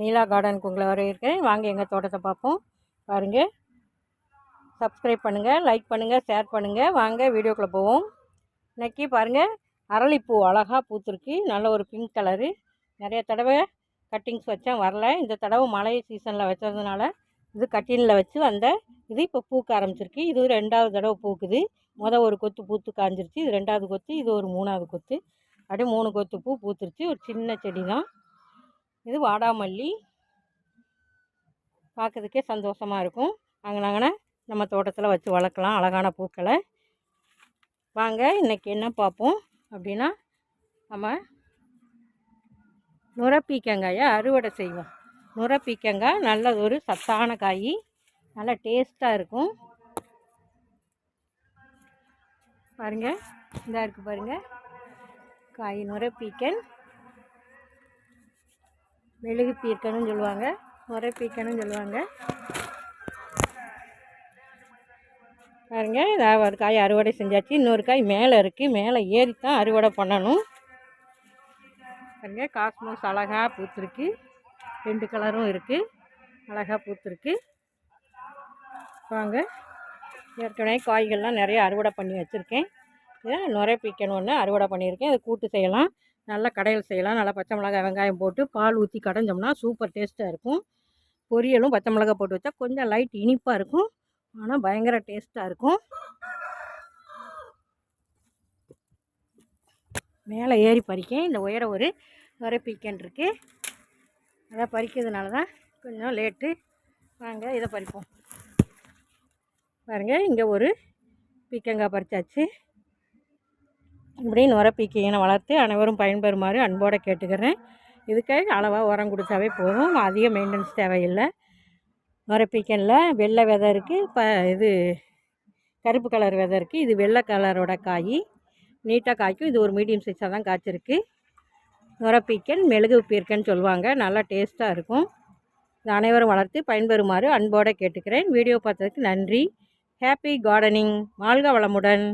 நீலா கார்டனுக்கு உங்களை வரவேற்கிறேன். வாங்க எங்கள் தோட்டத்தை பார்ப்போம். பாருங்கள், சப்ஸ்கிரைப் பண்ணுங்கள், லைக் பண்ணுங்கள், ஷேர் பண்ணுங்கள். வாங்க வீடியோக்குள்ளே போவோம். இன்றைக்கி பாருங்கள், அரளிப்பூ அழகாக பூத்துருக்கு. நல்ல ஒரு பிங்க் கலரு. நிறைய தடவை கட்டிங்ஸ் வச்சேன், வரல. இந்த தடவை மழை சீசனில் வச்சதுனால இது கட்டினில் வச்சு இது இப்போ பூக்க ஆரம்பிச்சிருக்கு. இது 2வது தடவை பூக்குது. ஒரு கொத்து பூத்து காஞ்சிருச்சு. இது 2வது கொத்து, இது ஒரு 3வது கொத்து. அப்படியே 3 கொத்து பூ பூத்துருச்சு. ஒரு சின்ன செடி தான் இது. வாடாமல்லி பார்க்கறதுக்கே சந்தோஷமாக இருக்கும். நாங்கள் நம்ம தோட்டத்தில் வச்சு வளர்க்கலாம் அழகான பூக்களை. வாங்க இன்றைக்கி என்ன பார்ப்போம் அப்படின்னா, நம்ம நுரப்பீக்கங்காயை அறுவடை செய்வோம். நுரப்பீக்கங்காய் நல்ல ஒரு சத்தான காய், நல்லா டேஸ்ட்டாக இருக்கும். பாருங்கள், இந்த இருக்குது பாருங்கள் காய். நுரப்பீக்கன், மெழுகு பீர்க்கன்னு சொல்லுவாங்க, நுரப்பீக்கன்னு சொல்லுவாங்க. பாருங்கள், இதாக ஒரு காய் அறுவடை செஞ்சாச்சு. இன்னொரு காய் மேலே இருக்குது, மேலே ஏறித்தான் அறுவடை பண்ணணும். பாருங்கள், காஸ்மோஸ் அழகாக பூத்துருக்கு. 2 கலரும் இருக்குது, அழகாக பூத்துருக்கு. வாங்க, ஏற்கனவே காய்கள்லாம் நிறைய அறுவடை பண்ணி வச்சுருக்கேன். இதை நுரைப்பீக்கன் ஒன்று அறுவடை பண்ணியிருக்கேன். அதை கூட்டு செய்யலாம், நல்லா கடையில் செய்யலாம். நல்லா பச்சை மிளகாய் வெங்காயம் போட்டு பால் ஊற்றி கடைஞ்சோம்னா சூப்பர் டேஸ்ட்டாக இருக்கும். பொரியலும் பச்சை மிளகாய் போட்டு வச்சா கொஞ்சம் லைட் இனிப்பாக இருக்கும், ஆனால் பயங்கர டேஸ்ட்டாக இருக்கும். மேலே ஏறி பறிக்கேன். இந்த உயர ஒரு நுரைப்பீக்கன் இருக்குது, அதை பறிக்கிறதுனால தான் கொஞ்சம் லேட்டு. வாங்க இதை பறிப்போம். பாருங்கள், இங்கே ஒரு பீக்கங்காய் பறிச்சாச்சு. இப்படி நுரப்பீக்கையினை வளர்த்து அனைவரும் பயன்பெறுமாறு அன்போடு கேட்டுக்கிறேன். இதுக்கு அளவாக உரம் கொடுத்தாவே போதும், அதிக மெயின்டெனன்ஸ் தேவையில்லை. நுரப்பீக்கனில் வெள்ளை விதை இருக்குது, இது கருப்பு கலர் விதை இருக்குது. இது வெள்ளை கலரோட காய், நீட்டாக காய்க்கும். இது ஒரு மீடியம் சைஸாக தான் காய்ச்சிருக்கு. நுரப்பீக்கன் மெழுகு பீர்க்கன்னு சொல்லுவாங்க, நல்லா டேஸ்ட்டாக இருக்கும். இது அனைவரும் வளர்த்து பயன்பெறுமாறு அன்போடு கேட்டுக்கிறேன். வீடியோ பார்த்ததுக்கு நன்றி. Happy gardening. வாழ்க வளமுடன்.